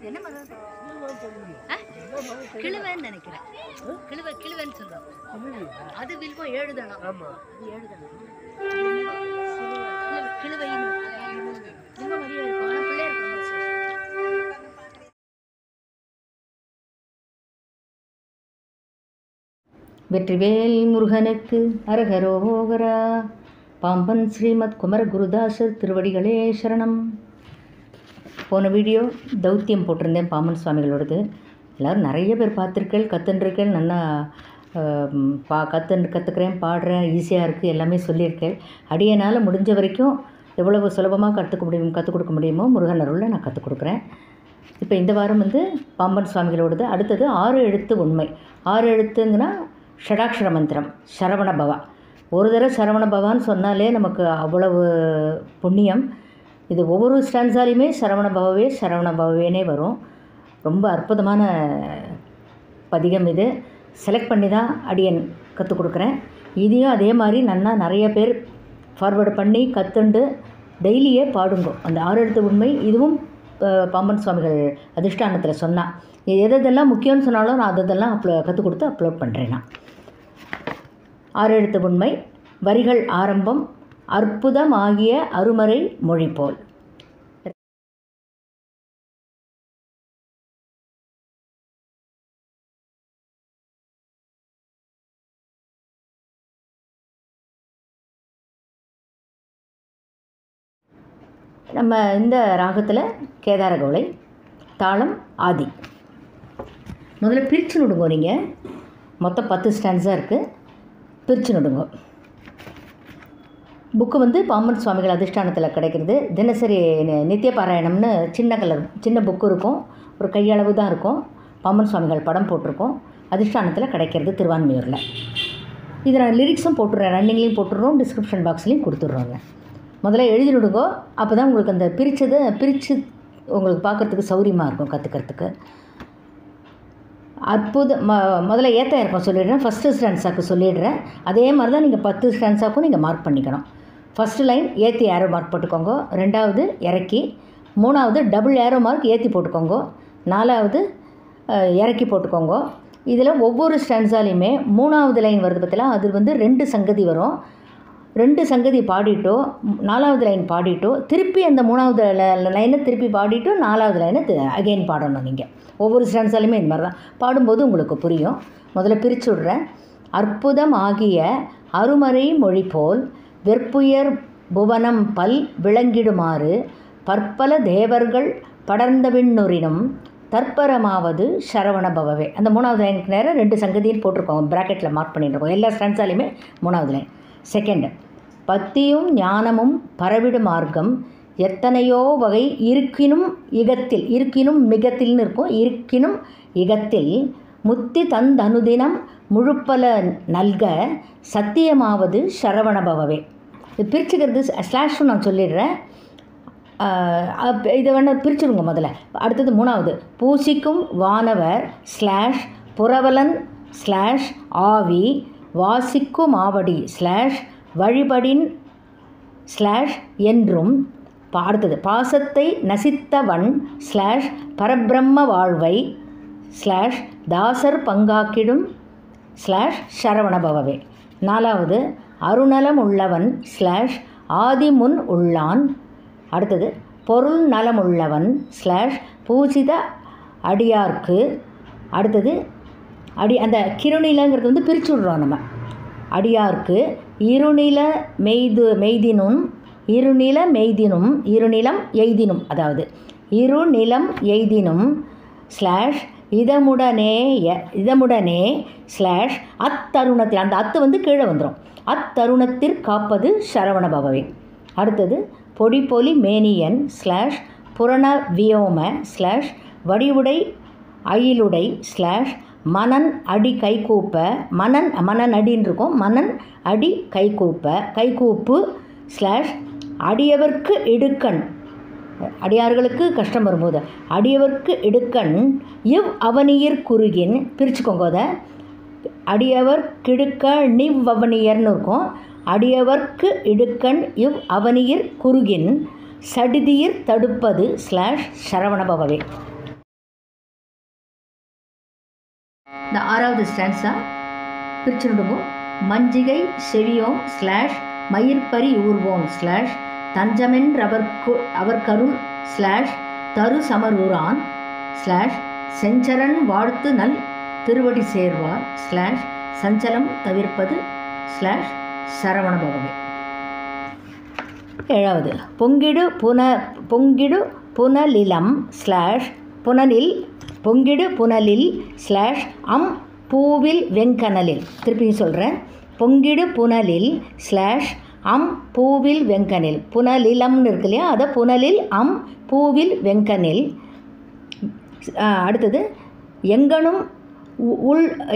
என்ன பண்ணுறது? கிழுவன்னு நினைக்கிறேன். கிழுவன்னு சொல்கிறோம். அது வில்வம் எழுதணும். அது எழுதணும். கிழுவைன்னு வில்வம் மாதிரியே இருக்கும். ஆனால் பிள்ளையார் வெற்றிவேல் முருகனுக்கு அரகரோகரா. பாம்பன் ஸ்ரீமத் குமர குருதாசர் திருவடிகளே சரணம். போன வீடியோ தௌத்தியம் போட்டிருந்தேன் பாம்பன் சுவாமிகளோடது. எல்லோரும் நிறைய பேர் பார்த்துருக்கேன், கற்றுருக்கேன். நல்லா கற்றுக்கிறேன், பாடுறேன், ஈஸியாக இருக்குது, எல்லாமே சொல்லியிருக்கேன். அடியனால் முடிஞ்ச வரைக்கும் எவ்வளவு சுலபமாக கற்றுக் கொடுக்க முடியுமோ முருகன் அருளில் நான் கற்றுக் கொடுக்குறேன். இப்போ இந்த வாரம் பாம்பன் சுவாமிகளோடது. அடுத்தது 6 எழுத்து உண்மை. 6 எழுத்துங்கன்னா ஷடாக்ஷர மந்திரம் சரவண பவா. ஒரு தடவை சரவண பவான்னு சொன்னாலே நமக்கு அவ்வளவு புண்ணியம். இது ஒவ்வொரு ஸ்டான்ஸாலையுமே சரவண பவவேனே வரும். ரொம்ப அற்புதமான பதிகம் இது. செலக்ட் பண்ணி தான் அடியன் கற்றுக் கொடுக்குறேன். இதையும் அதே மாதிரி நிறைய பேர் ஃபார்வேர்டு பண்ணி கற்றுண்டு டெய்லியே பாடுங்க. அந்த 6 எழுத்து உண்மை இதுவும் பாம்பன் சுவாமிகள் அதிஷ்டானத்தில் சொன்னால் எதெல்லாம் முக்கியம்னு சொன்னாலும் நான் அதெல்லாம் கற்றுக் கொடுத்து அப்லோட் பண்ணுறேன். நான் 6 எழுத்து உண்மை. வரிகள் ஆரம்பம். அற்புதமாகிய அருமறை மொழி போல். நம்ம இந்த ராகத்தில் கேதார கௌளை, தாளம் ஆதி. முதல்ல பிரித்து நடுங்கோ. நீங்கள் மொத்தம் 10 ஸ்டான்ஸாக இருக்குது. பிரித்து நடுங்கோ. புக்கு பாம்பன் சுவாமிகள் அதிஷ்டானத்தில் கிடைக்கிறது. தினசரி நித்திய பாராயணம்னு சின்ன புக்கு இருக்கும். ஒரு கையளவு தான் இருக்கும். பாம்பன் சுவாமிகள் படம் போட்டிருக்கோம். அதிஷ்டானத்தில் கிடைக்கிறது திருவான்மையூரில். இதை நான் லிரிக்ஸும் போட்டுடுறேன், ரன்னிங்லேயும் போட்டுடுறோம், டிஸ்கிரிப்ஷன் பாக்ஸ்லேயும் கொடுத்துட்றோங்க. முதல்ல எழுதி விடுங்கோ. அப்போ தான் உங்களுக்கு அந்த பிரித்து உங்களுக்கு பார்க்குறதுக்கு சௌரியமாக இருக்கும், கற்றுக்கிறதுக்கு. முதல்ல ஏற்ற இறக்கம் சொல்லிடுறேன். ஃபஸ்ட்டு ஸ்டான்ஸாக்கு சொல்லிடுறேன். அதே மாதிரி தான் நீங்கள் 10 ஸ்டான்ஸாக்கும் நீங்கள் மார்க் பண்ணிக்கணும். ஃபஸ்ட்டு லைன் ஏற்றி ஏரோ மார்க் போட்டுக்கோங்க. 2வது இறக்கி. 3வது டபுள் ஏரோ மார்க் ஏற்றி போட்டுக்கோங்க. 4வது இறக்கி போட்டுக்கோங்க. இதில் ஒவ்வொரு ஸ்டான்ஸாலையுமே 3வது லைன் வருது பார்த்தீங்களா, அது 2 சங்கதி வரும். 2 சங்கதி பாடிட்டோ 4வது லைன் பாடிட்டோ திருப்பி அந்த 3வது லைனை திருப்பி பாடிட்டோ 4வது லைனை அகெயின் பாடணும். நீங்கள் ஒவ்வொரு ஸ்டான்ஸாலையுமே இந்த மாதிரி தான் பாடும்போது உங்களுக்கு புரியும். முதல்ல பிரித்து விட்றேன். அற்புதம் ஆகிய அருமறை மொழி போல் வெற்புயர் புவனம் பல் விளங்கிடுமாறு பற்பல தேவர்கள் படர்ந்த விண்ணுரினும் தற்பரமாவது சரவண பவவே. அந்த 3வது லைனுக்கு நேரம் 2 சங்கதின்னு போட்டிருக்கோம், ப்ராக்கெட்டில் மார்க் பண்ணிட்டுருக்கோம். எல்லா ஸ்டான்ஸாலையுமே 3வது லைன். செகண்ட், பக்தியும் ஞானமும் பரவிடு மார்க்கம் எத்தனையோ வகை இருக்கினும் இகத்தில். இருக்கினும் மிகத்தில்னு இருக்கும். இருக்கினும் இகத்தில் முத்தி தந்தனுதினம் முழுப்பல நல்க சத்தியமாவது சரவண பவவே. இது பிரிச்சுக்கிறது ஸ்லாஷும் நான் சொல்லிடுறேன். இதை வேணால் பிரிச்சுடுங்க முதல்ல. அடுத்தது 3வது, பூசிக்கும் வானவர் ஸ்லாஷ் புரவலன் ஸ்லாஷ் ஆவி வாசிக்கும் ஆவடி ஸ்லாஷ் வழிபடின் ஸ்லாஷ் என்றும். அடுத்தது, பாசத்தை நசித்தவன் ஸ்லாஷ் பரபிரம்ம வாழ்வை ஸ்லாஷ் தாசர் பங்காக்கிடும் ஸ்லாஷ் சரவண பவவே. 4வது, அருநலம் உள்ளவன் ஸ்லாஷ் ஆதிமுன் உள்ளான். அடுத்தது, பொருள் நலமுள்ளவன் ஸ்லாஷ் பூஜித அடியார்க்கு. அடுத்தது, அந்த கிருநிலங்கிறது பிரித்து விட்றோம் நம்ம. அடியார்க்கு இருநில மெய்தினும் இருநிலம் எய்தினும், அதாவது இருநிலம் எய்தினும் ஸ்லாஷ் இதமுடனே ஸ்லாஷ் அத்தருணத்தில். அந்த அத்து கீழே வந்துடும். அத்தருணத்தில் காப்பது சரவண பவவே. அடுத்தது, பொடிப்பொலி மேனியன் ஸ்லாஷ் புரண வியோம ஸ்லாஷ் வடிவுடை அயிலுடை ஸ்லாஷ் மனன் அடி கைகூப்ப. மனன் அடின்னு இருக்கும். மனன் அடி கைகூப்பு ஸ்லாஷ் அடியவர்க்கு இடுக்கண். அடியார்களுக்கு கஷ்டம் வரும்போது அடியவர்க்கு இடுக்கண் இவ் அவனியர் குறுகின். பிரிச்சுக்கோங்க. அதை அடியவர் கிடுக்க நிவ் அவனியர்னு இருக்கும். அடியவர்க்கு இடுக்கண் இவ் அவனியர் குறுகின் சடிதியிர் தடுப்பது ஸ்லாஷ் சரவண பவவே. இந்த 6வது ஸ்டான்ஸா பிரிச்சுடுவோம். மஞ்சிகை செவியோம் ஸ்லாஷ் மயிர்பரி ஊர்வோம் ஸ்லாஷ் அவர் கருள் ஸ்லாஷ் தரு சமரூரான் ஸ்லாஷ் செஞ்சரன் வாழ்த்து நல் திருவடி சேர்வார் ஸ்லாஷ் சஞ்சலம் தவிர்ப்பது ஸ்லாஷ் சரவண பவவே. 7வது பொங்கிடு புனலிலம் ஸ்லாஷ் புனலில் பொங்கிடு புனலில் ஸ்லாஷ் பூவில் வெங்கனலில். திருப்பியும் சொல்கிறேன். பொங்கிடு புனலில் ஸ்லாஷ் பூவில் வெங்கனில். புனலிலம்னு இருக்கு இல்லையா, அதை புனலில் பூவில் வெங்கனில். அடுத்தது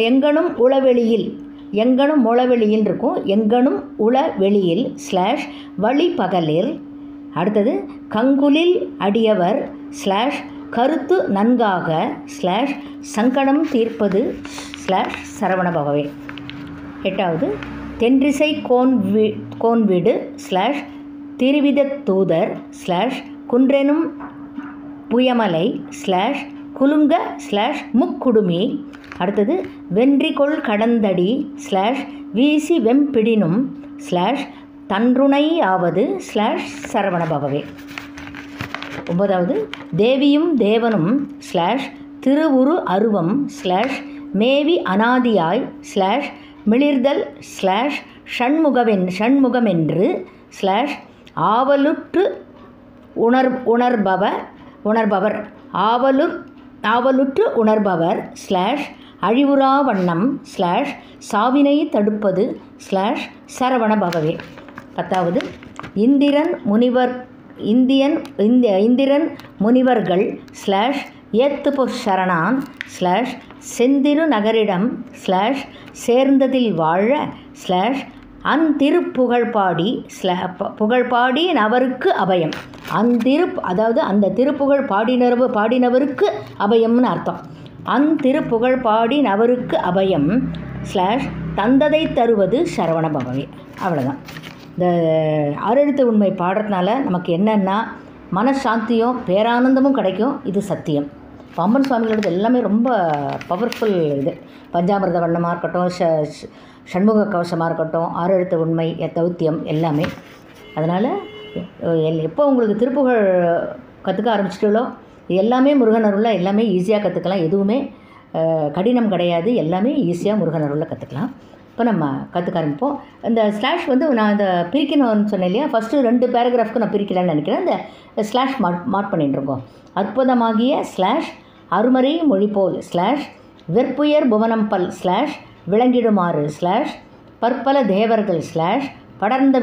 எங்கனும் உளவெளியில். எங்கனும் முளவெளியில் இருக்கும். எங்கனும் உளவெளியில் ஸ்லாஷ் வழி பகலில். அடுத்தது கங்குலில் அடியவர் ஸ்லாஷ் கருத்து நன்காக ஸ்லாஷ் சங்கடம் தீர்ப்பது ஸ்லாஷ் சரவண பவவே. 8வது தென்றிசை கோன்வீடு ஸ்லாஷ் திருவித தூதர் ஸ்லாஷ் குன்றெனும் புயமலை ஸ்லாஷ் குலுங்க ஸ்லாஷ் முக்குடுமி. அடுத்தது வென்றிகொள் கடந்தடி ஸ்லாஷ் வீசி வெம்பிடினும் ஸ்லாஷ் தன்றுணை ஆவது ஸ்லாஷ் சரவண பவவே. 9வது தேவியும் தேவனும் ஸ்லாஷ் திருவுரு அருவம் ஸ்லாஷ் மேவி அனாதியாய் ஸ்லாஷ் மிளிர்தல் ஸ்லாஷ் ஷண்முகமென்று ஸ்லாஷ் ஆவலுற்று உணர்பவர் ஆவலுற்று உணர்பவர் ஸ்லாஷ் அழிவுறா வண்ணம் ஸ்லாஷ் சாவினை தடுப்பது ஸ்லாஷ் சரவண பவவே. 10வது இந்திரன் முனிவர்கள் ஸ்லாஷ் ஏத்துப்பு சரணான் ஸ்லாஷ் செந்திரு நகரிடம் ஸ்லாஷ் சேர்ந்ததில் வாழ ஸ்லாஷ் அந்திருப்புகழ்பாடி புகழ்பாடி அவருக்கு அபயம். அதாவது அந்த திருப்புகழ் பாடினவருக்கு அபயம்னு அர்த்தம். அந்திருப்புகழ் பாடினவருக்கு அபயம் ஸ்லாஷ் தந்ததை தருவது சரவண பவவே. அவ்வளோதான். இந்த ஆறெழுத்து உண்மை பாடுறதுனால நமக்கு என்னென்னா மனசாந்தியும் பேரானந்தமும் கிடைக்கும். இது சத்தியம். பாம்பன் சுவாமிகளோடது எல்லாமே ரொம்ப பவர்ஃபுல். இது பஞ்சாமிர்த வண்ணமாக இருக்கட்டும், ஷண்முக கவசமாக இருக்கட்டும், ஆறெழுத்து உண்மை, தௌத்தியம் எல்லாமே. அதனால் எப்போ உங்களுக்கு திருப்புகழ் கற்றுக்க ஆரம்பிச்சிட்டோ எல்லாமே முருகன் அருளில் எல்லாமே ஈஸியாக கற்றுக்கலாம். எதுவுமே கடினம் கிடையாது. எல்லாமே ஈஸியாக முருகன் அருளில் கற்றுக்கலாம். இப்போ நம்ம கற்றுக்க ஆரம்பிப்போம். இந்த ஸ்லாஷ் நான் இந்த பிரிக்கணும்னு சொன்னேன் இல்லையா, ஃபஸ்ட்டு 2 பேராகிராஃப்க்கு நான் பிரிக்கலான்னு நினைக்கிறேன். இந்த ஸ்லாஷ் மார்க் பண்ணிட்டுருக்கோம். அற்புதமாகிய ஸ்லாஷ் அருமறை மொழிபோல் ஸ்லாஷ் வெற்புயர் புவனம்பல் ஸ்லாஷ் விளங்கிடுமாறு ஸ்லாஷ் பற்பல தேவர்கள் ஸ்லாஷ் படர்ந்த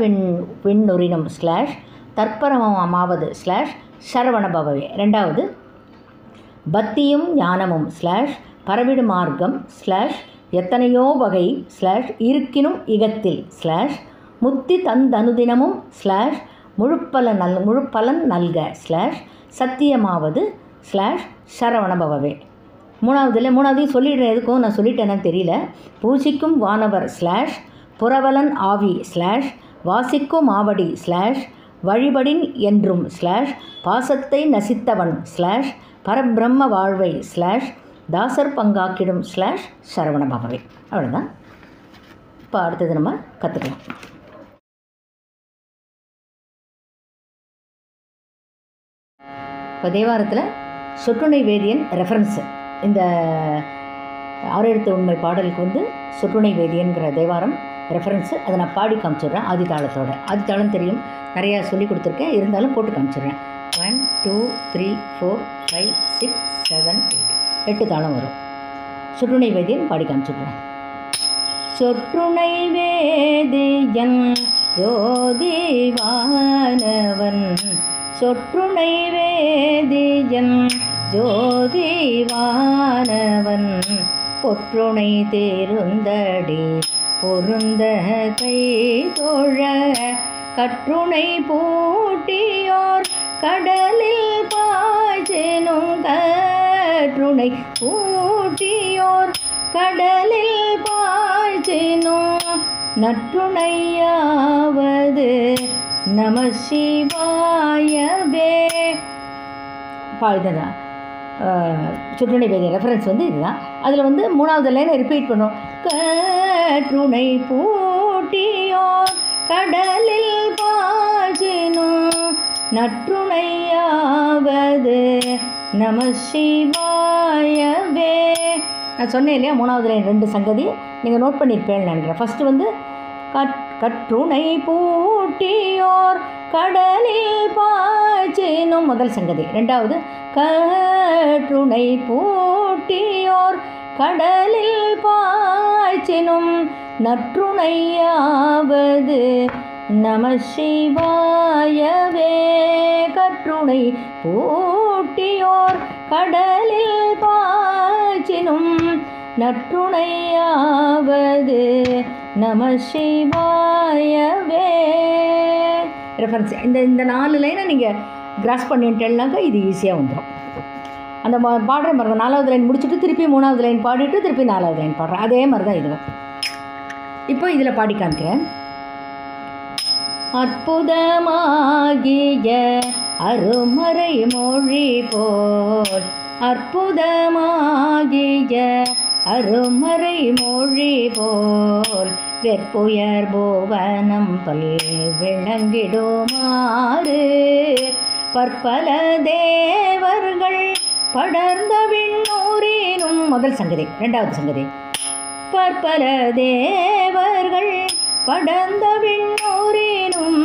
விண்ணுரினம் ஸ்லாஷ் தற்பரமாவது ஸ்லாஷ் சரவண பவவே. 2வது பக்தியும் ஞானமும் ஸ்லாஷ் பரவிடு மார்க்கம் ஸ்லாஷ் எத்தனையோ வகை ஸ்லாஷ் இருக்கினும் இகத்தில் ஸ்லாஷ் முத்தி தந்தனுதினமும் ஸ்லாஷ் முழுப்பலன் நல்க ஸ்லாஷ் சத்தியமாவது ஸ்லாஷ் சரவண பவவே. 3வதையும் சொல்லிடுறேன். எதுக்கும் நான் சொல்லிட்டேன்னு தெரியல. பூசிக்கும் வானவர் ஸ்லாஷ் புறவலன் ஆவி ஸ்லாஷ் வாசிக்கும் ஆவடி ஸ்லாஷ் வழிபடின் என்றும் ஸ்லாஷ் பாசத்தை நசித்தவன் ஸ்லாஷ் பரபிரம்ம வாழ்வை ஸ்லாஷ் தாசர் பங்காக்கிடும் ஸ்லாஷ் சரவண பவவே. அவ்வளோதான். இப்போ அடுத்தது நம்ம கற்றுக்கலாம். இப்போ தேவாரத்தில் சொற்றுணை வேதியன் ரெஃபரன்ஸு. இந்த ஆறெழுத்து உண்மை பாடலுக்கு சொற்றுணை வேதியன்கிற தேவாரம் ரெஃபரன்ஸு. அதை நான் பாடி காமிச்சிடுறேன் ஆதித்தாளத்தோட. ஆதித்தாளம் தெரியும், நிறையா சொல்லி கொடுத்துருக்கேன், இருந்தாலும் போட்டு காமிச்சிடுறேன். 1 2 3 4 5 6 7 8 தாளம் வரும். சொற்றுணை வேதியன் பாடி காமிச்சிடுறேன். சொற்றுணை வேதியன் ஜோதிவானவன் சொற்றுணை வேதியன் ஜோதிவானவன் பொற்றுணை தேருந்தடி பொருந்த கை தோழ கற்றுணை பூட்டியோர் கடலில் பாய்ச்செனும் கற்றுணை பூட்டியோர் கடலில் பாய்ச்செனும் நற்றுணையாவது நம சிவாயவே. பாடுதா சுற்றுணை வேதிய ரெஃபரன்ஸ் வந்து இதுதான். அதில் வந்து 3வது லைனை ரிப்பீட் பண்ணோம். கற்றுணை பூட்டியோர் கடலில் பாய்ச்சினும் நற்றுணையாவது நம சிவாயவே. நான் சொன்னேன் இல்லையா 3வது லைன் 2 சங்கதி நீங்கள் நோட் பண்ணியிருப்பேன் நினைக்கிறேன். ஃபஸ்ட்டு வந்து கற்றுணை பூட்டியோர் கடலில் பாய்ச்சினும் முதல் சங்கதி. 2வது கற்றுணை பூட்டியோர் கடலில் பாய்ச்சினும் நற்றுணையாவது நம சிவாயவே. கற்றுணை பூட்டியோர் கடலில் பாய்ச்சினும் நற்றுணையாவது நம சிவாயவே. ரெஃபரன்ஸ் இந்த 4 லைனை நீங்கள் கிராஸ் பண்ணிட்டேன்னாக்கா இது ஈஸியாக வந்துடும். அந்த பாடுற மாதிரி தான் 4வது லைன் முடிச்சுட்டு திருப்பி 3வது லைன் பாடிட்டு திருப்பி 4வது லைன் பாடுறேன். அதே மாதிரி தான் இதுவும். இப்போ இதில் பாடி காமிக்கிறேன். அற்புதமாகிய அருமறை மொழி போல் அற்புதமாகிய அருமறை மொழி போல் வெற்புயர் புவனம் பல் விளங்கிடுமாறு பற்பல தேவர்கள் படர்ந்த விண்ணூரினும் முதல் சங்கதி. 2வது சங்கதி பற்பல தேவர்கள் படர்ந்த விண்ணூரினும்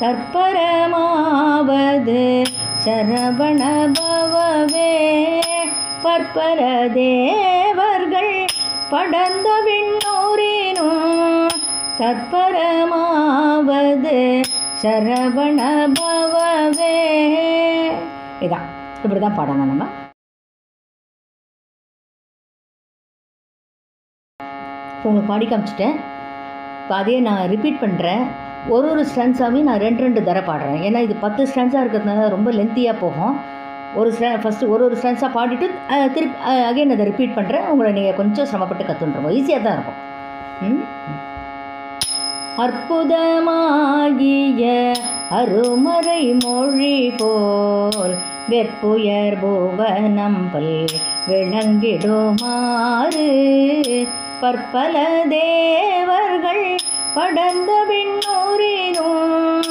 தற்பரமாவது சரவண பவவே. பற்பல தேவர்கள் படர்ந்த விண்ணூரினும் தற்பரமாவது சரவண பவவே. இதான் இப்படி தான் பாடணும் நம்ம. உங்களுக்கு பாடி காமிச்சிட்டேன். இப்போ அதையே நான் ரிப்பீட் பண்ணுறேன். ஒரு ஸ்டான்ஸாகவே நான் 2 தடவை பாடுறேன். ஏன்னா இது 10 ஸ்டான்ஸாக இருக்கிறதுனால ரொம்ப லென்த்தியாக போகும். ஃபஸ்ட்டு ஒரு ஸ்டான்ஸாக பாடிட்டு திருப்பி அகைன் அதை ரிப்பீட் பண்ணுறேன். உங்களை நீங்கள் கொஞ்சம் சிரமப்பட்டு கற்றுட்டுருவோம். ஈஸியாக தான் இருக்கும். அற்புதமாகிய அருமறை மொழி போல் வெற்புயர் புவனம் பல் விளங்கிடுமாறு பற்பல தேவர்கள் படர்ந்த விண்ணூரினும்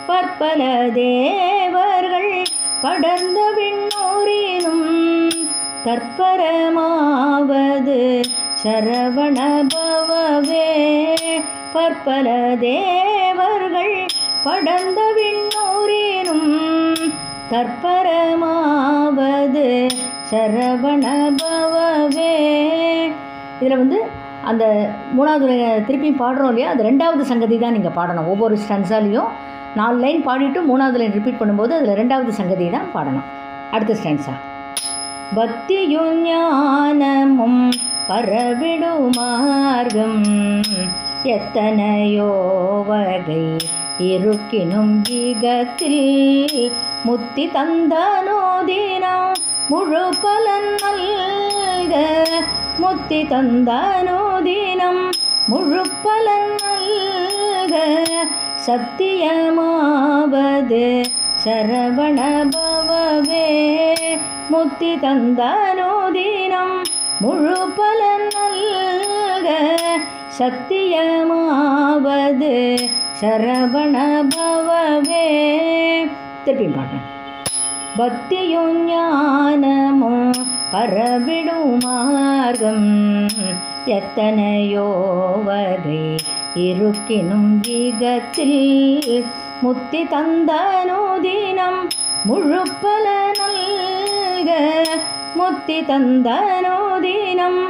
பற்பல தேவர்கள் படர்ந்த விண்ணூரினும் தற்பரமாவது சரவண பவவே. பற்பல தேவர்கள் படர்ந்த விண்ணூரினும் தற்பரமாவது சரவண பவவே. இதில் வந்து அந்த 3வது திருப்பி பாடுறோம் இல்லையா, அது 2வது சங்கதி தான் நீங்கள் பாடணும். ஒவ்வொரு ஸ்டான்ஸாலையும் 4 லைன் பாடிட்டு 3வது லைன் ரிப்பீட் பண்ணும்போது அதில் 2வது சங்கதி தான் பாடணும். அடுத்த ஸ்டான்ஸா பக்தியும் ஞானமும் பரவிடு மார்க்கம் எத்தனையோ வகை இருக்கினும் ஈகத்தில் முத்தி தந்தனோதினம் முழு பலன் நல்க முத்தி தந்தனோதினம் முழு பலன் நல்க சத்தியமாவது சரவண பவவே. முத்தி தந்தனோதினம் முழு பலன் நல்க சத்தியமாவது சரவண பவவே. திருப்பி பாடுறேன். பக்தியும் ஞானமும் பரவிடு மார்க்கம் எத்தனையோ வகை இருக்கினும் ஈகத்தில் முத்தி தந்தனோதினம் முழு பலன் நல்க முத்தி தந்தனோதினம்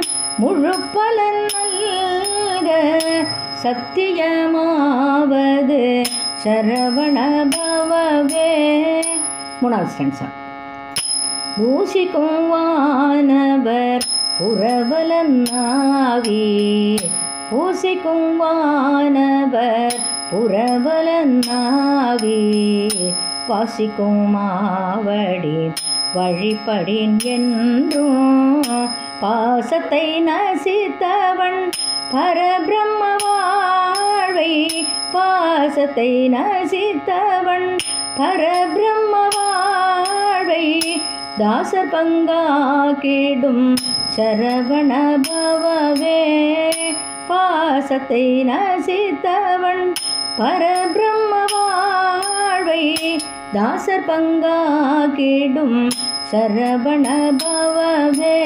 முழு பலன் நல்க சத்தியமாவது சரவண பவவே. 3வது ஸ்டான்ஸா பூசிக்கும் வானவர் புரவலன்னாவி பூசிக்கும் வானவர் புரவலன்னாவி வாசிக்கும் மாவடி வழிபடின் என்றும் பாசத்தை நசித்தவன் பரபிரம்ம வாழ்வை பாசத்தை நசித்தவன் பரபிரம்ம வாழ்வை தாசர் பங்காக்கிடும் சரவண பவவே பாசத்தை நசித்தவன் பரபிரம்ம வாழ்வை தாசர் பங்காக்கிடும் சரவண பவவே.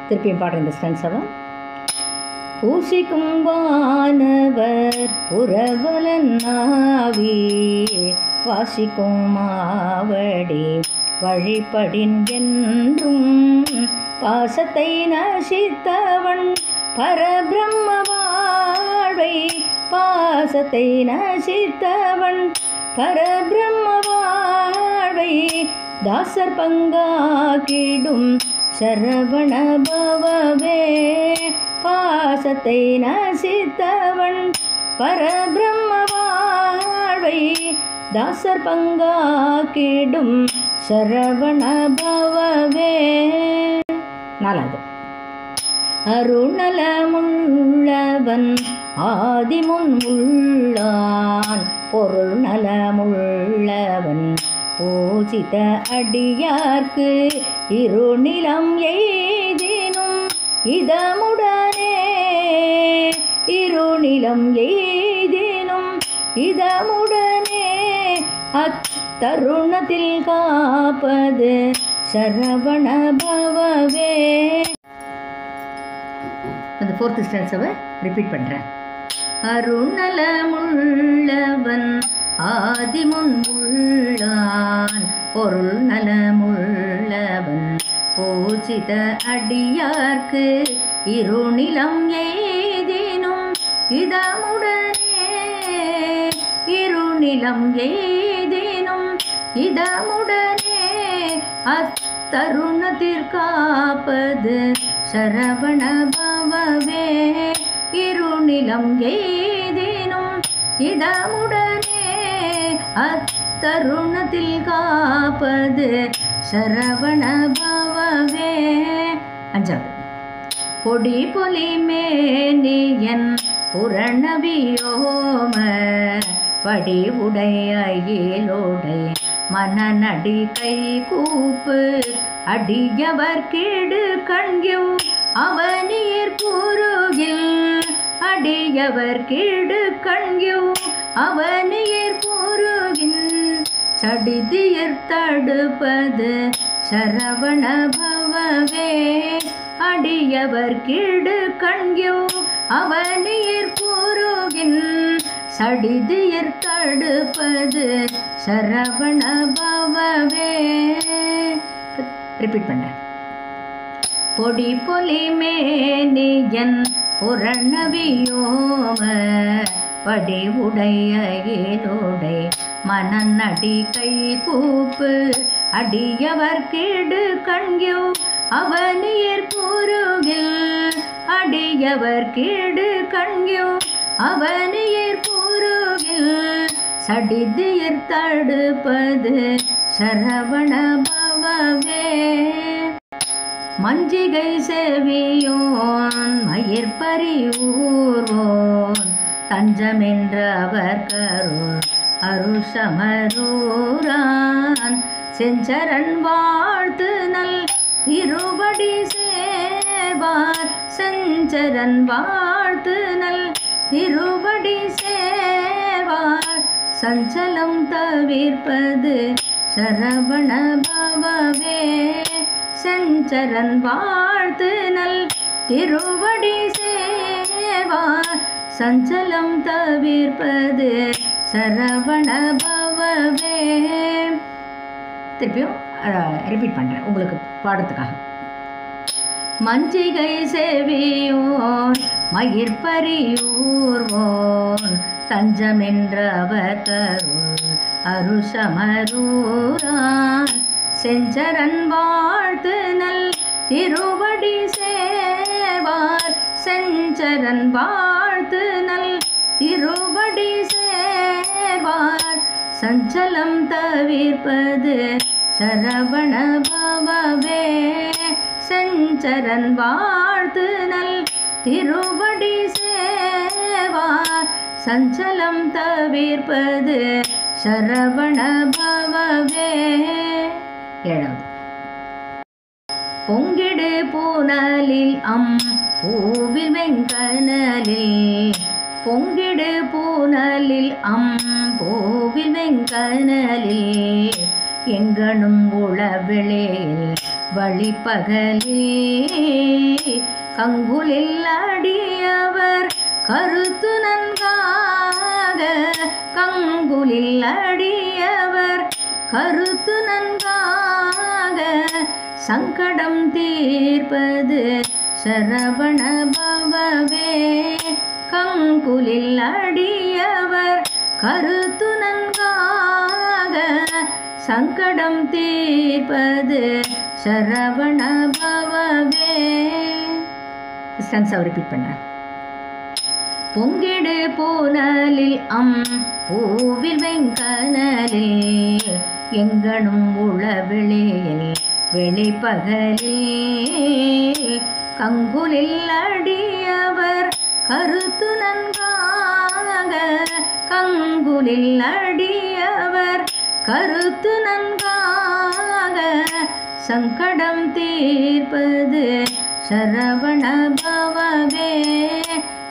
திருப்பியும் பாடுற இந்த ஸ்டன்ஸவை. பூசிக்கும் வானவர் புரவலன் நாவி வாசிக்கும் மாவடி வழிபடின் என்றும் பாசத்தை நசித்தவன் பரபிரம்ம வாழ்வை பாசத்தை நசித்தவன் பரபிரம்ம வாழ்வை தாசர் பங்காக்கிடும் சரவண பவவே பாசத்தை நசித்தவன் பரபிரம்ம வாழ்வை தாசர் பங்காக்கிடும் சரவண பவவே. 4வது. அருணலமுள்ளவன் ஆதிமுன் உள்ளான் பொருள் நலமுள்ளவன் பூஜித அடியார்க்கு இருநிலம் எய்தினும் இதமுடனே இருநிலம் எய்தினும் இதமுடனே அத்தருணத்தில் காப்பது சரவண பவவே. அந்த 4th ஸ்டான்ஸாவை ரிப்பீட் பண்ணுறேன். அருணலமுள்ளவன் ஆதிமுன் உள்ளான் பொருள் நலமுள்ளவன் பூஜித அடியார்க்கு இருநிலம் எய்தினும் இதமுடனே இருநிலம் எய்தினும் இதமுடனே அத்தருணத்திற்காப்பது சரவண பவவே இருநிலம் எய்தினும் இதமுடனே அத்தருணத்தில் காப்பது சரவண பவவே. 5வது. பொடி பொலி மேனியன் புரணவியோம படி உடைய ஏலோடை மனநடி கை கூப்பு அடியவர் கீடு கண்கியூ அவனியர் கூறுகில் அடியவர் கீடு கண்கியூ அவனியர் கூறுகின் சடிதியர் தடுப்பது சரவண பவவே அடியவர் கீடு கண்கியூ அவனியர் கூறுகின் சடிதியர் தடுப்பது சரவண பவவே. ரிப்பீட் பண்ண. பொடி பொலி மேனியன் புரணவியோம படி உடைய ஏலோடை மனநடி கை கூப்பு அடியவர் கீடு கண்கியூ அவனியர் கூறுகில் அடியவர் கீடு கண்கியூ அவனியர் கூறுகில் சடிதியர் தடுப்பது சரவண பவவே. மஞ்சிகை செவியோன் மயிர்பரியூர்வோன் தஞ்சமென்றவர் கருள் அருஷமரூரான் செஞ்சரன் வாழ்த்து நல் திருவடி சேவார் செஞ்சரன் வாழ்த்து நல் திருவடி சேவார் சஞ்சலம் தவிர்ப்பது சரவண பவவே செஞ்சரன் வாழ்த்து நல் திருவடி சேவார் சஞ்சலம் தவிர்ப்பது சரவண பவவே. திருப்பியும் ரிப்பீட் பண்ணுறேன் உங்களுக்கு பாடத்துக்காக. மஞ்சிகை செவியோன் மயிர்பரியூர்வோன் தஞ்சமென்றவர் கருள் அருஷமரூரான் செஞ்சரன் வாழ்த்து நல் திருவடி சேவார் செஞ்சரன் வாழ்த்து நல் திருவடி சேவார் சஞ்சலம் தவிர்ப்பது சரவண பவவே செஞ்சரன் வாழ்த்து நல் திருவடி சேவார் சஞ்சலம் தவிர்ப்பது சரவண பவவே. ஏழாவது பொங்கிடு பூனலில் பூவில் வெங்கனலில் பொங்கிடு பூனலில் பூவில் வெங்கனலில் எங்கனும் உளவிளேல் வழிப்பகலில் கங்குலில் அடியவர் கருத்து நன்காக கங்குலில் அடியவர் கருத்து நன்காக சங்கடம் தீர்ப்பது சரவண பவவே கங்குலில் அடியவர் கருத்து நன்காக சங்கடம் தீர்ப்பது சரவண பவவே. ஸ்டான்ஸாவை ரிப்பீட் பண்ணுறேன். பொங்கிடு பூனலில் பூவில் வெங்கனலில் எங்கனும் உளவிளேல் வெளிப்பகலில் கங்குலில் அடியவர் கருத்து நன்காக கங்குலில் அடியவர் கருத்து நன்காக சங்கடம் தீர்ப்பது சரவண பவவே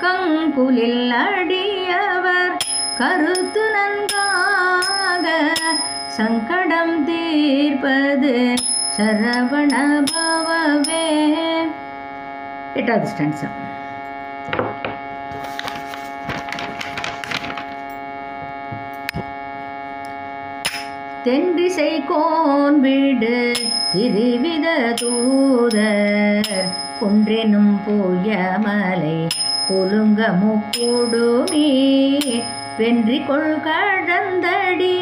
கங்குலில் அடியவர் கருத்து நன்காக சங்கடம் தீர்ப்பது சரவண பவவே. எட்டாவது ஸ்டான்ஸா. தென்றிசை கோன் வீடு திருவித தூதர் குன்றெனும் போயமலை கொலுங்க முக்குடுமி வென்றி கொள் கடந்தடி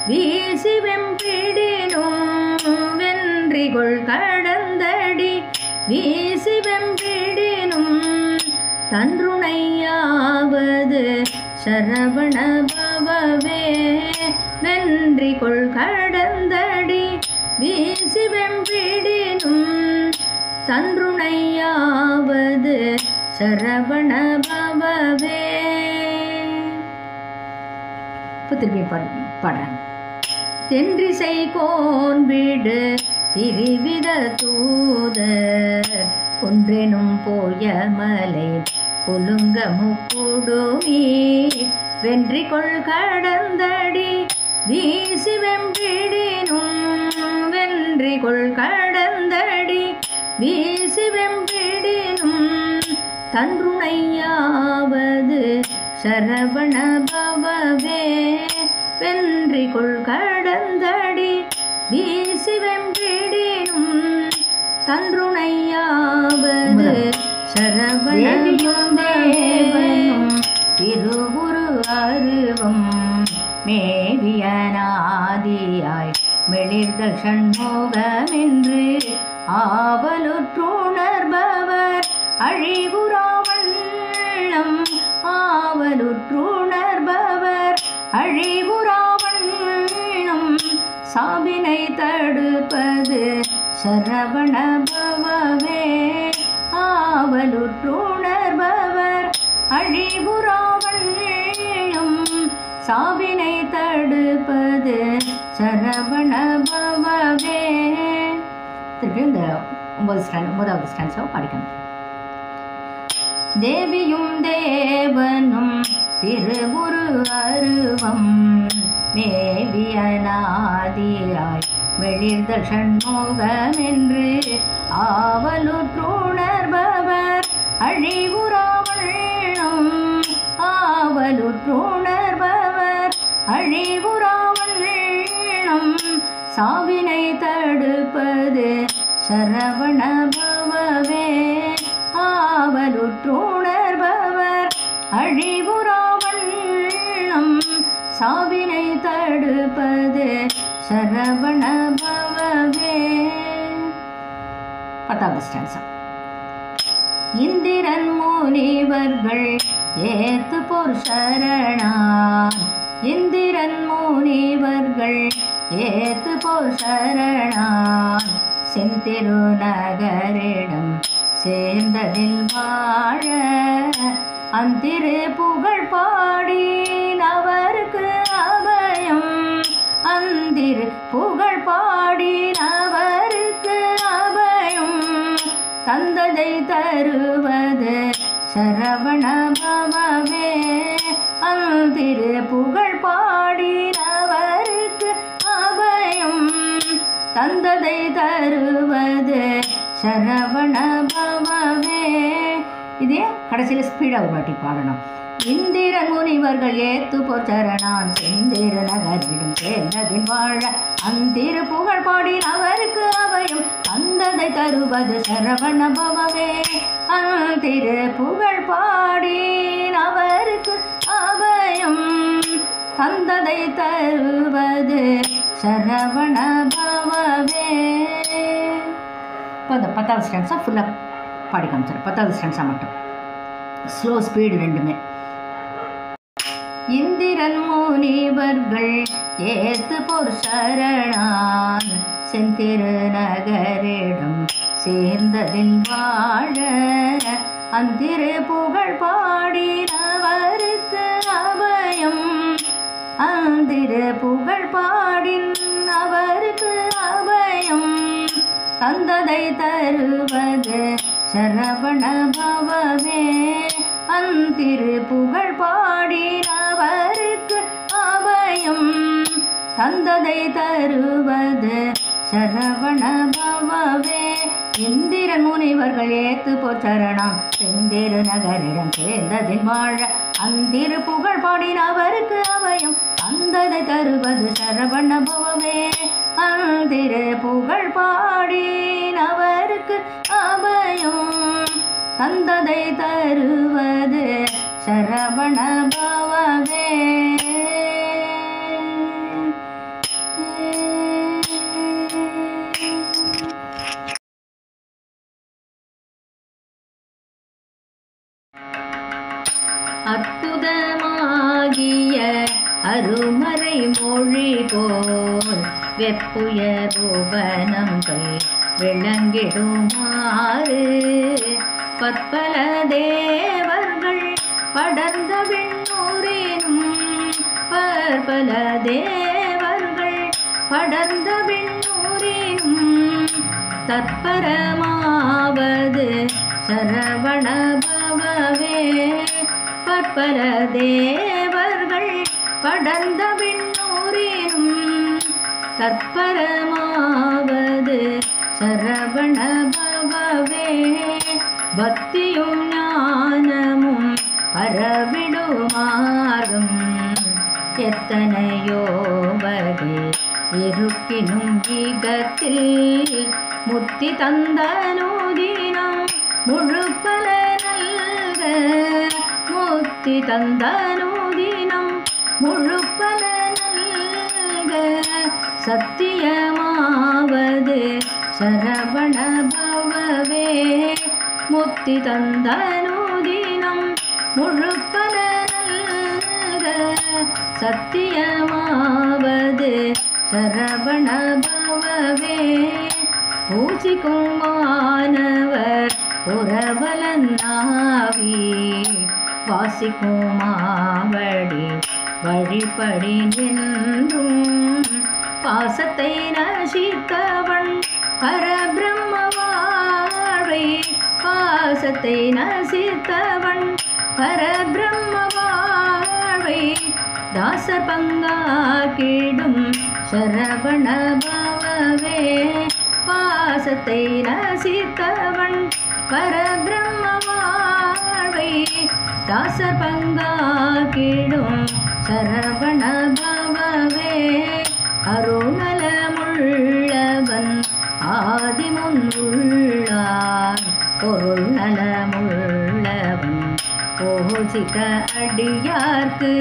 வீசி வெம்பிடினும் வென்றி கொள் கடந்தடி வீசி வெம்பிடினும் தன்றுணையாவது சரவண பவவே வென்றி கொள் கடந்தடி வீசி வெம்பிடினும் தன்றுணையாவது சரவண பவவே. இப்போ திருப்பி பாடுறேன். தென்றிசை கோன் வீடு திருவித தூதர் ஒன்றெனும் போயமலை கொலுங்க முக்குடுமி வென்றி கொள் கடந்தடி வீசி வெம்பிடினும் வென்றி கொள் கடந்தடி வீசி வெம்பிடினும் தன்றுணையாவது சரவண பவவே வென்றி கொள் கடந்தடி வீசி வெம்பிடினும் தன்றுணையாவது சரவண தேவனும் திருவுரு அருவம் மேவியனாதியாய் மெளிர்தல் சண்முகமென்று ஆவலுற்றுணர்பவர் அழிவுறாவண்ணம் ஆவலுற்றுணர்பவர் அழிவுறாவண்ணம் சாபினை தடுப்பது சரவண பவவே ஆவலுற்றுணர்பவர் அழிவுறாவண்ணம் சாபினை தடுப்பது சரவண பவவே. திருப்பி இந்த 9வது ஸ்டான்ஸாவை படிக்கணும். தேவியும் தேவனும் திருவுரு அருவம் மேவியனாதியாய் மெளிர்தல் சண்முகமென்று ஆவலுற்றுணர்பவர் அழிவுறாவண்ணம் ஆவலுற்றுணர்பவர் அழிவுறாவண்ணம் சாவினை தடுப்பது சரவண பவவே ஆவலுற்றுணர்பவர் அழிவுறாவண்ணம் சாவினை தடுப்பது சரவண பவவே. 10வது ஸ்டான்ஸா. இந்திரன் முனிவர்கள் ஏத்து போர் சரணான் இந்திரன் முனிவர்கள் ஏத்து போர் சரணான் செந்திருநகரிடம் சேர்ந்ததில் வாழ அந்திரு புகழ் பாடி அவருக்கு அபயம் அந்திரு புகழ் பாடி தந்ததை தருவது சரவண பவவே. அந்திரு புகழ் பாடினவருக்கு அபயம் தந்ததை தருவது சரவண பவவே. இதே கடைசியில் ஸ்பீடாக ஒரு வாட்டி பாடணும். இந்திரன் முனிவர்கள் ஏத்து போச்சரணான் செந்திரு நகரிடும் சேர்ந்ததில் வாழ அந்திரு புகழ் பாடினவருக்கு அபயம் தந்ததை தருவது சரவண பவவே. அந்திரு புகழ் பாடினவருக்கு அபயம் தந்ததை தருவது சரவண பவவே. இப்போ அந்த 10வது ஸ்டான்ஸாக ஃபுல்லாக பாடி காமிச்சிடும். 10வது ஸ்டான்ஸாக மட்டும் ஸ்லோ ஸ்பீடு ரெண்டுமே. இந்திரன் முனிவர்கள் ஏத்து போர் சரணான் செந்திரு நகரிடம் சேர்ந்ததில் வாழ அந்திரு புகழ் பாடினவருக்கு அபயம் அந்திரு புகழ் பாடின் அவருக்கு அபயம் தந்ததை தருவது சரவண பவவே. அந்திரு புகழ் பாடினவருக்கு அபயம் தந்ததை தருவது சரவண பவவே. இந்திரன் முனிவர்கள் ஏத்து போச்சரணம் செந்திரு நகரிடம் சேர்ந்ததில் வாழ அந்திரு புகழ் பாடினவருக்கு அபயம் தந்ததை தருவது சரவண பவவே. அந்திரு புகழ் பாடினவருக்கு அபயம் தந்ததை தருவது சரவண பவவே. அற்புதமாகிய அருமறை மொழி போல் வெப்புயரூபனங்கள் விளங்கிடுமாறு பற்பல தேவர்கள் படர்ந்த விண்ணூரினும் பற்பல தேவர்கள் படர்ந்த விண்ணூரினும் தற்பரமாவது சரவண பவவே. பற்பல தேவர்கள் படர்ந்த விண்ணூரினும் தற்பரமாவது சரவண பவவே. பக்தியும் ஞானமும் பரவிடுமாறும் எத்தனையோ வகை இருக்கினும் ஈகத்தில் முத்தி தந்தனுதினம் முழுப்பல நல்க முத்தி தந்தனுதினம் முழுப்பல நல்க சத்தியமாவது சரவண பவவே. முத்தி தந்தனுதினம் முழுப்பல நல்க சத்தியமாவது சரவண பவவே. பூசிக்கும் மாணவர் புறவலன்னாவி வாசிக்கும் மாவடி வழிபடி நின்றும் பாசத்தை நசித்தவன் பரபிரம்ம வாழ்வை பாசத்தை நசித்தவன் பரபிரம்ம வாழ்வை தாசர் பங்காக்கிடும் சரவண பவவே. பாசத்தை நசித்தவன் பரபிரம்ம வாழ்வை தாசர் பங்காக்கிடும் சரவண பவவே. அருணலமுள்ளவன் ஆதிமுன்னுள்ளான் பொருள் நலமுள்ளவன் போசிக்க அடியார்க்கு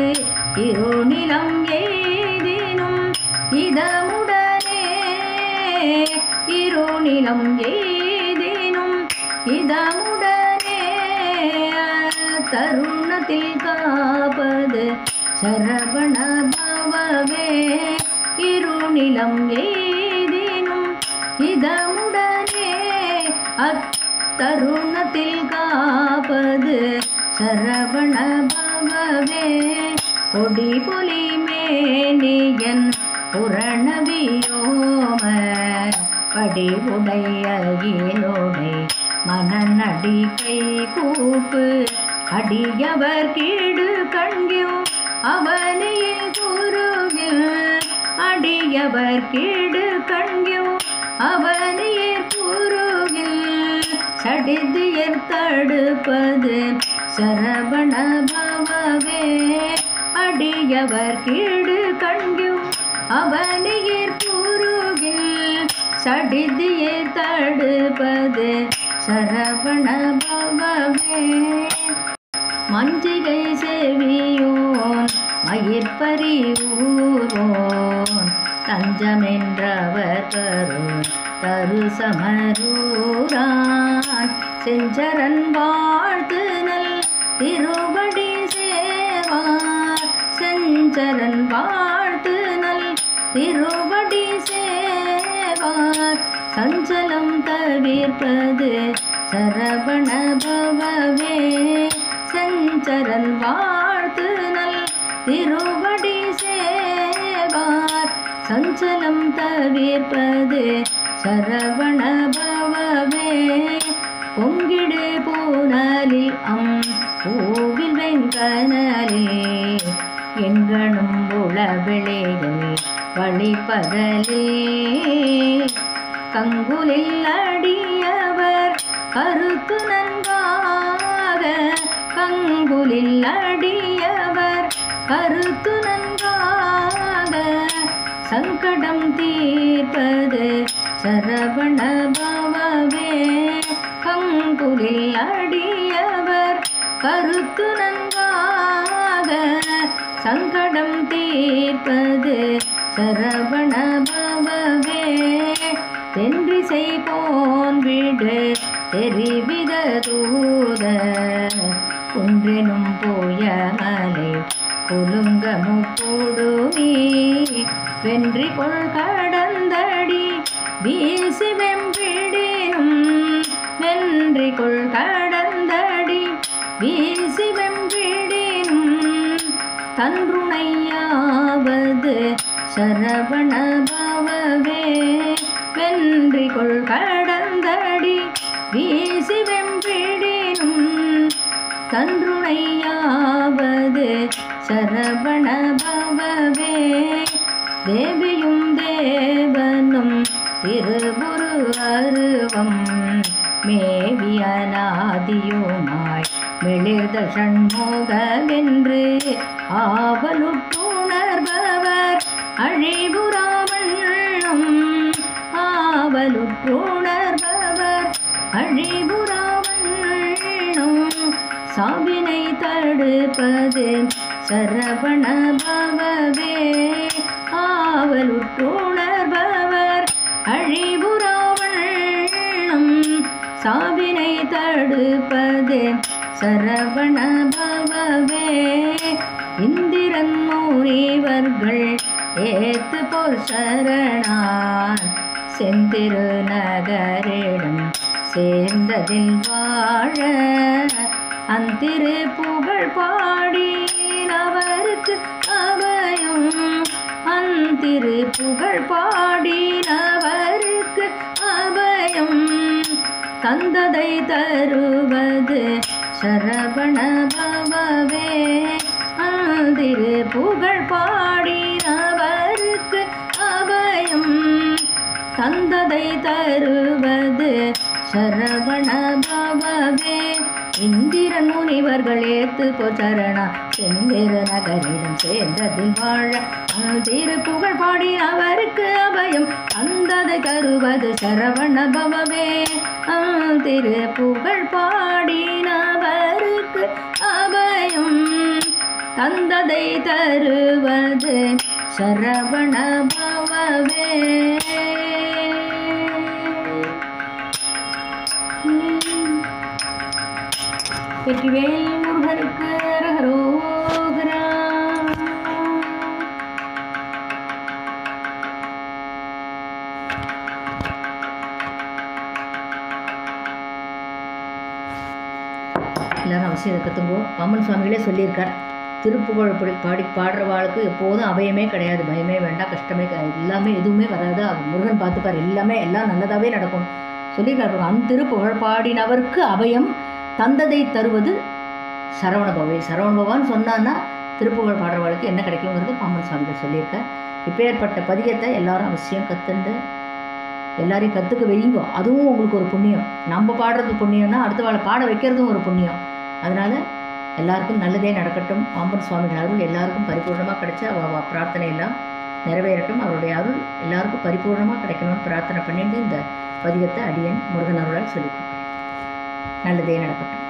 இருநிலம் எய்தினும் இதமுடனே இருநிலம் எய்தினும் இதமுடனே தருணத்தில் காப்பது சரவண பவவே. இருநிலம் எய்தினும் இதமுடனே அத்தருணத்தில் காப்பது சரவண பவவே. பொடி புலி மேனியன் புரணவியோம படி உடைய ஈலோடை மனநடி கை கூப்பு அடியவர் கீடு கண்கியும் அவனியில் குருகில் அடியவர் கீடு கண்கியும் அவனியில் குருகில் சடிதியர் தடுப்பது சரவண பவவே அடியவர் கீடு கண்கியும் அவனியில் குருகில் சடிதியர் தடுப்பது சரவண பவவே மஞ்சிகை செவியோன் மயிர்பறியூரோன் தஞ்சமென்றவர் தரு சமரூரான் செஞ்சரன் வாழ்த்து நல் திருவடி சேவார் செஞ்சரன் வாழ்த்து நல் திருவடி சேவார் சஞ்சலம் தவிர்ப்பது சரவண பவவே செஞ்சரன் வாழ்த்து நல் திருவடி சேவார் சஞ்சலம் தவிர்ப்பது சரவண பவவே பொங்கிடு பூனலில் பூவில் வெங்கனலில் எங்கனும் உளவிளையில் வழிபகலே கங்குலில் அடியவர் கருத்து நன்காக கங்குலில் அடியவர் கருத்து நன்காக சங்கடம் தீர்ப்பது சரவண பவவே கங்குலில் அடியவர் கருத்து நன்காக சங்கடம் தீர்ப்பது சரவண பவவே தென்றிசை போன்விடு தெரிவித தூத குன்றெனும் போய மலை குலுங்க முக்கூடுமி வென்றி கொள் கடந்தடி வீசி வெம்பிடினும் வென்றி கொள் கடந்தடி வீசி வெம்பிடினும் தன்றுணையாவது சரவண பவவே வென்றி கொள் கடந்தடி வீசி வெம்பிடினும் தன்றுணையாவது சரவண பவவே தேவியும் தேவனும் திருபுரு அருவம் மேவியநாதியுமாய் மெளிர்த ஷண்முகமென்று ஆவலுற்றுணர்பவர் அழிபுராவண்ணும் ஆவலுற்றுணர்பவர் அழிபுராவண்ணும் சாவினை தடுப்பது சரவண பவவே ஆவலுற்றுணர்பவர் அழிபுராவண்ணும் சாவினை தடுப்பது சரவண பவவே இந்திரன் முனிவர்கள் ஏத்து போர் சரணான் செந்திரு நகரிடம் சேர்ந்ததில் வாழ அந்திரு புகழ் பாடி அவருக்கு அபயம் அந்திரு புகழ் பாடி அவருக்கு அபயம் தந்ததை தருவது சரவண பவவே அந்திரு புகழ் பாடி அவருக்கு அபயம் தந்ததை தருவது சரவண பவவே இந்திரன் முனிவர்கள் ஏத்து போச்சரணா செந்திர நகரிடம் சேர்ந்ததில் வாழ திரு புகழ் பாடி அவருக்கு அபயம் தந்ததை தருவது சரவண பவவே திரு புகழ் பாடி அவருக்கு அபயம் தந்ததை தருவது சரவண பவவே வெற்றிவேல் முருகனுக்கு அரகரோகரா. எல்லாரும் அவசியம் கற்றுங்கோ. பாமன் சுவாமிகளே சொல்லியிருக்கார், திருப்புகழ் பாடுறவாளுக்கு எப்போதும் அபயமே கிடையாது, பயமே வேண்டாம், கஷ்டமே எல்லாமே எதுவுமே வராது, முருகன் பார்த்துப்பார், எல்லாம் நல்லதாகவே நடக்கும். சொல்லியிருக்காரு. அந்திருப்புகழ் பாடினவர்க்கு அபயம் தந்ததை தருவது சரவணபவை. சரவணபவான்னு சொன்னான்னா திருப்புகழ் பாடுறவளுக்கு என்ன கிடைக்குங்கிறது பாம்பன் சுவாமிகள் சொல்லியிருக்கார். இப்பேற்பட்ட பதிகத்தை எல்லாரும் அவசியம் கற்றுண்டு எல்லாரையும் கற்றுக்க வைங்கோ. அதுவும் உங்களுக்கு ஒரு புண்ணியம். நம்ம பாடுறது புண்ணியம்னா அடுத்த வாழை பாட வைக்கிறதும் ஒரு புண்ணியம். அதனால் எல்லாருக்கும் நல்லதே நடக்கட்டும். பாம்பன் சுவாமிகள் அருள் எல்லாருக்கும் பரிபூர்ணமாக கிடைச்சி அவள் பிரார்த்தனை எல்லாம் நிறைவேறட்டும். அவருடைய அருள் எல்லாருக்கும் பரிபூர்ணமாக கிடைக்கணும்னு பிரார்த்தனை பண்ணிட்டு இந்த பதிகத்தை அடியன் முருகன் அருளால் சொல்லியிருக்கேன். நல்லதே நடக்கட்டும்.